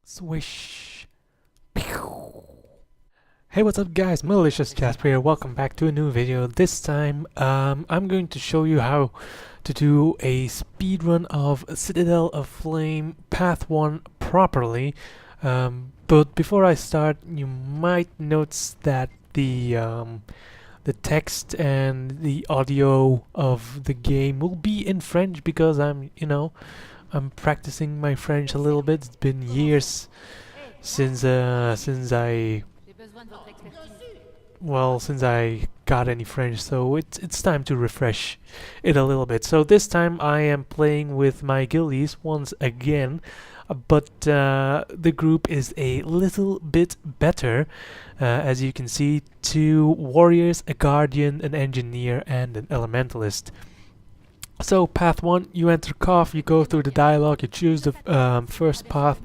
Swish. Pew. Hey, what's up guys? Malicious Jasper here. Welcome back to a new video. This time I'm going to show you how to do a speedrun of Citadel of Flame Path 1 properly. But before I start, you might notice that the text and the audio of the game will be in French because I'm practicing my French a little bit. It's been years since I got any French, so it's time to refresh it a little bit. So this time I am playing with my guildies once again, but the group is a little bit better. As you can see, 2 warriors, a guardian, an engineer, and an elementalist. So path 1, you enter CoF, you go through the dialogue, you choose the first path,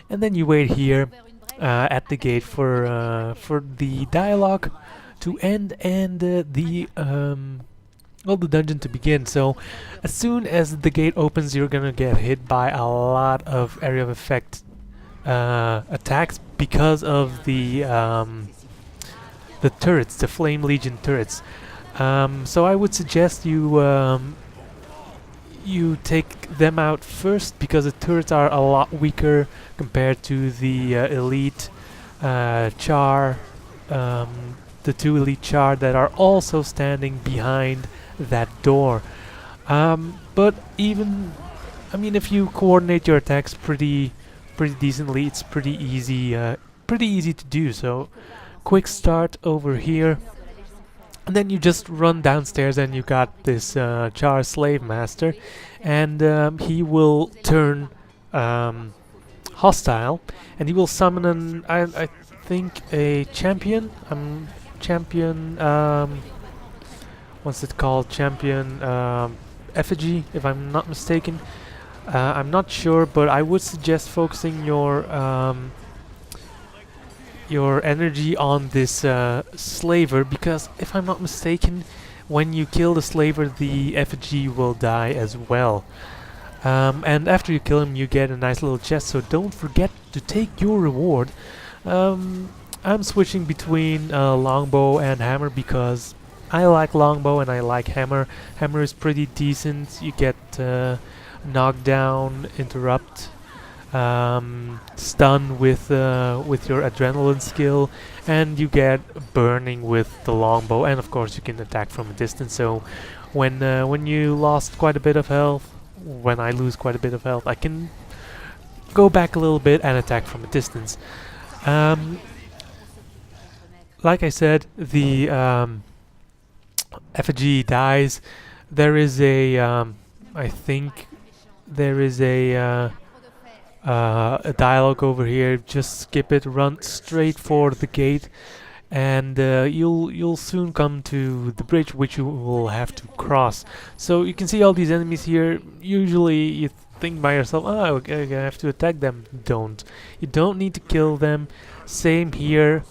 and then you wait here at the gate for the dialogue to end and the dungeon to begin. So as soon as the gate opens, you're gonna get hit by a lot of area of effect attacks because of the turrets, the Flame Legion turrets. So I would suggest you take them out first because the turrets are a lot weaker compared to the elite char, the 2 elite char that are also standing behind that door. But even, I mean, if you coordinate your attacks pretty decently, it's pretty easy to do. So quick start over here. And then you just run downstairs and you got this Char Slave Master, and he will turn hostile, and he will summon an I think a champion. What's it called? Champion effigy, if I'm not mistaken. I'm not sure, but I would suggest focusing your energy on this slaver, because if I'm not mistaken, when you kill the slaver, the effigy will die as well. And after you kill him, you get a nice little chest, so don't forget to take your reward. I'm switching between longbow and hammer because I like longbow and I like hammer. Hammer is pretty decent. You get knockdown, interrupt, stun with your adrenaline skill, and you get burning with the longbow, and of course you can attack from a distance. So when you lost quite a bit of health, when I lose quite a bit of health, I can go back a little bit and attack from a distance. Like I said, the effigy dies. There is a I think there is a dialogue over here. Just skip it, run straight for the gate, and you'll soon come to the bridge, which you will have to cross. So you can see all these enemies here. Usually you think by yourself, oh, okay, I have to attack them. You don't need to kill them. Same here.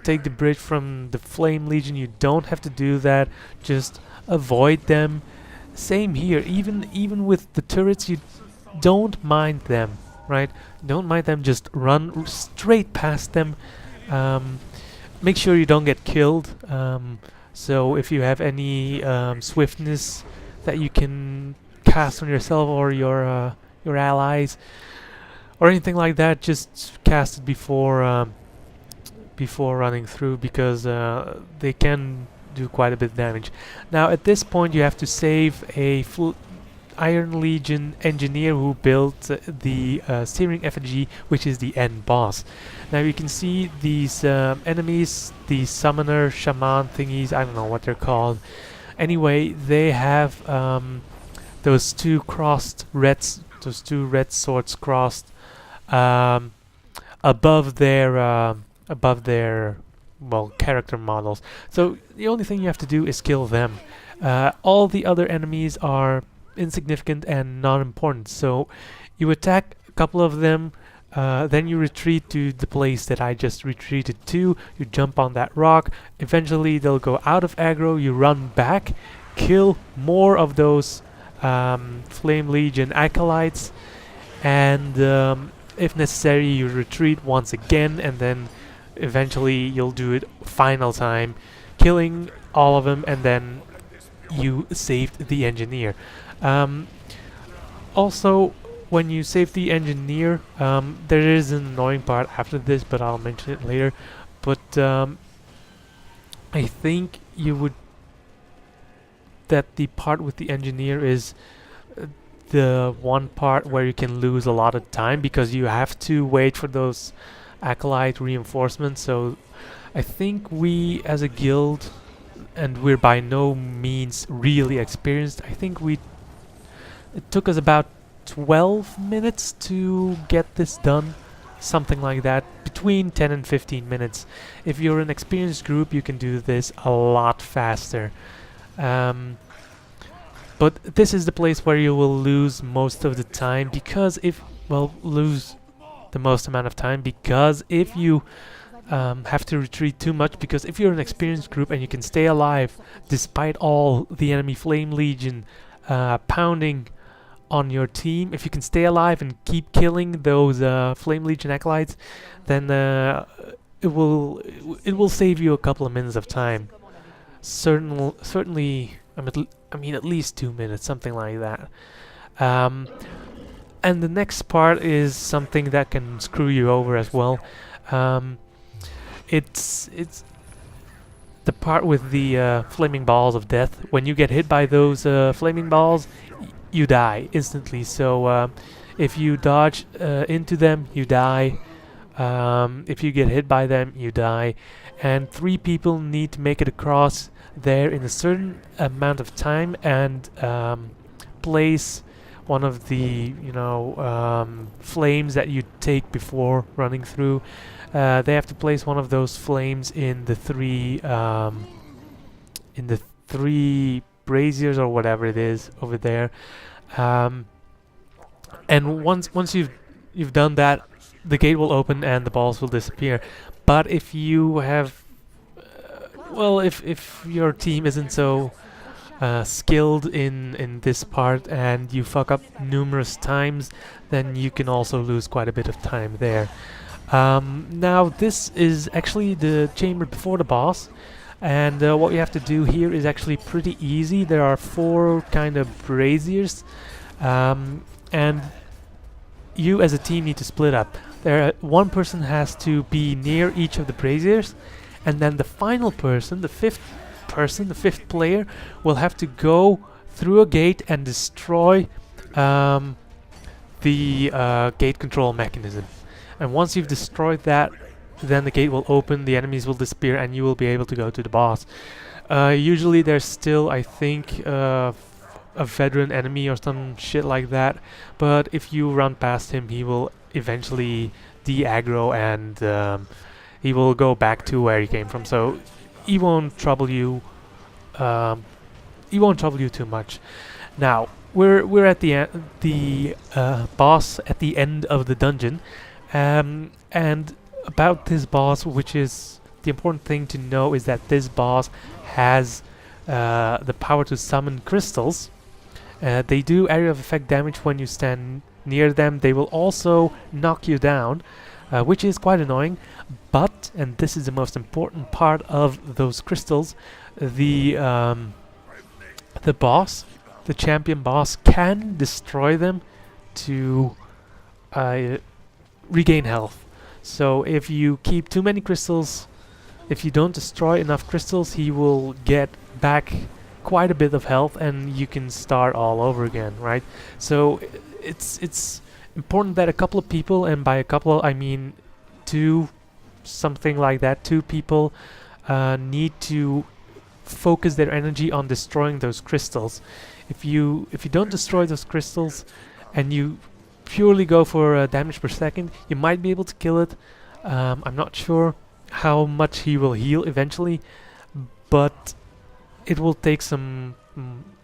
Take the bridge from the Flame Legion. You don't have to do that. Just avoid them. Same here. Even with the turrets, you don't mind them, right? Don't mind them, just run straight past them. Make sure you don't get killed. So if you have any swiftness that you can cast on yourself or your allies or anything like that, just cast it before running through, because they can do quite a bit of damage. Now at this point you have to save a Iron Legion engineer who built the steering effigy, which is the end boss. Now you can see these enemies, the summoner shaman thingies, I don't know what they're called. Anyway, they have those two red swords crossed above their character models. So the only thing you have to do is kill them. All the other enemies are insignificant and not important, so you attack a couple of them, then you retreat to the place that I just retreated to. You jump on that rock. Eventually they'll go out of aggro. You run back, kill more of those Flame Legion acolytes, and if necessary, you retreat once again, and then eventually you'll do it final time, killing all of them, and then you saved the engineer. Um, Also, when you save the engineer, there is an annoying part after this, but I'll mention it later. But I think you would that the part with the engineer is the one part where you can lose a lot of time because you have to wait for those acolyte reinforcements. So I think we as a guild, and we're by no means really experienced, I think it took us about 12 minutes to get this done, something like that, between 10 and 15 minutes. If you're an experienced group, you can do this a lot faster. But this is the place where you will lose most of the time, because lose the most amount of time, because if you have to retreat too much, because if you're an experienced group and you can stay alive despite all the enemy Flame Legion pounding on your team, if you can stay alive and keep killing those Flame Legion acolytes, then it will save you a couple of minutes of time. Certainly, I mean at least 2 minutes, something like that. And the next part is something that can screw you over as well. It's the part with the flaming balls of death. When you get hit by those flaming balls, you die instantly. So if you dodge into them, you die. If you get hit by them, you die. And 3 people need to make it across there in a certain amount of time and place one of the flames that you take before running through. They have to place one of those flames in the three braziers or whatever it is over there, and once you've done that, the gate will open and the balls will disappear. But if you have if your team isn't so skilled in this part and you fuck up numerous times, then you can also lose quite a bit of time there. Now this is actually the chamber before the boss, and what you have to do here is actually pretty easy. There are 4 kind of braziers, and you as a team need to split up. One person has to be near each of the braziers, and then the final person, the fifth player, will have to go through a gate and destroy the gate control mechanism. And once you've destroyed that, then the gate will open, the enemies will disappear, and you will be able to go to the boss. Usually there's still, I think, a veteran enemy or some shit like that, but if you run past him, he will eventually de-aggro and he will go back to where he came from, so he won't trouble you. He won't trouble you too much. Now we're at the boss at the end of the dungeon, and about this boss, which is the important thing to know, is that this boss has the power to summon crystals. They do area of effect damage when you stand near them. They will also knock you down, which is quite annoying. But, and this is the most important part of those crystals, the boss, the champion boss, can destroy them to regain health. So if you keep too many crystals, if you don't destroy enough crystals, he will get back quite a bit of health and you can start all over again, right? So it's important that a couple of people, and by a couple I mean 2, something like that, 2 people need to focus their energy on destroying those crystals. If you don't destroy those crystals and you purely go for damage per second, you might be able to kill it. I'm not sure how much he will heal eventually, but it will take some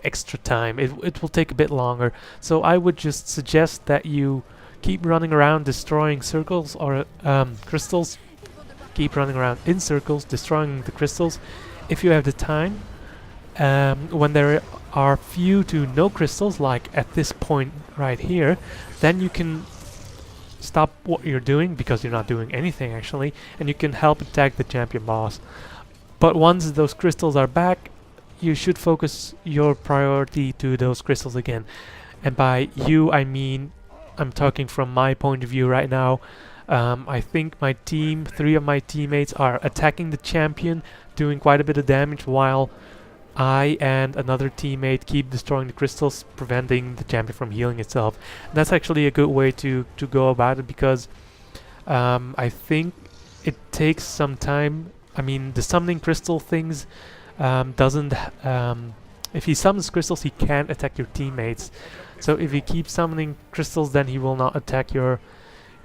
extra time. It will take a bit longer. So I would just suggest that you keep running around destroying circles or crystals. Keep running around in circles, destroying the crystals. If you have the time, when there are few to no crystals, like at this point right here, then you can stop what you're doing, because you're not doing anything actually, and you can help attack the champion boss. But once those crystals are back, you should focus your priority to those crystals again. And by you, I mean, I'm talking from my point of view right now. I think my team, 3 of my teammates are attacking the champion, doing quite a bit of damage, while I and another teammate keep destroying the crystals, preventing the champion from healing itself. And that's actually a good way to go about it, because I think it takes some time. I mean, the summoning crystal things doesn't... if he summons crystals, he can't attack your teammates. So if he keeps summoning crystals, then he will not attack your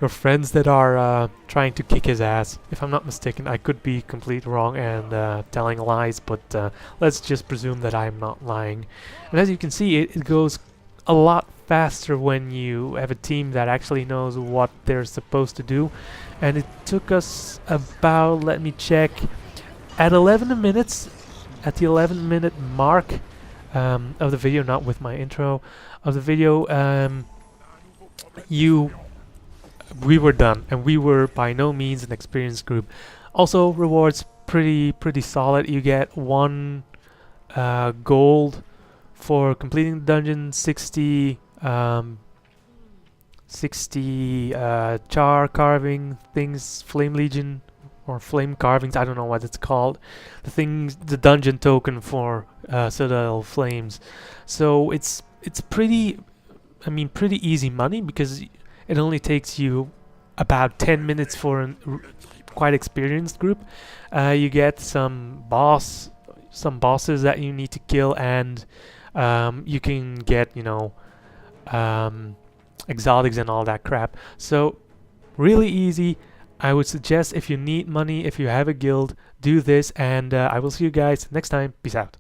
friends that are trying to kick his ass. If I'm not mistaken, I could be completely wrong and telling lies, but let's just presume that I'm not lying. And as you can see, it goes a lot faster when you have a team that actually knows what they're supposed to do. And it took us about, let me check, at 11 minutes, at the 11-minute mark of the video, not with my intro, of the video, we were done, and we were by no means an experienced group. Also, rewards pretty solid. You get 1 gold for completing the dungeon, 60 char carving things, flame legion or flame carvings, I don't know what it's called. The dungeon token for Citadel Flames. So it's pretty, I mean, pretty easy money, because it only takes you about 10 minutes for a quite experienced group. You get some bosses that you need to kill, and you can get, you know, exotics and all that crap. So really easy. I would suggest, if you need money, if you have a guild, do this, and I will see you guys next time. Peace out.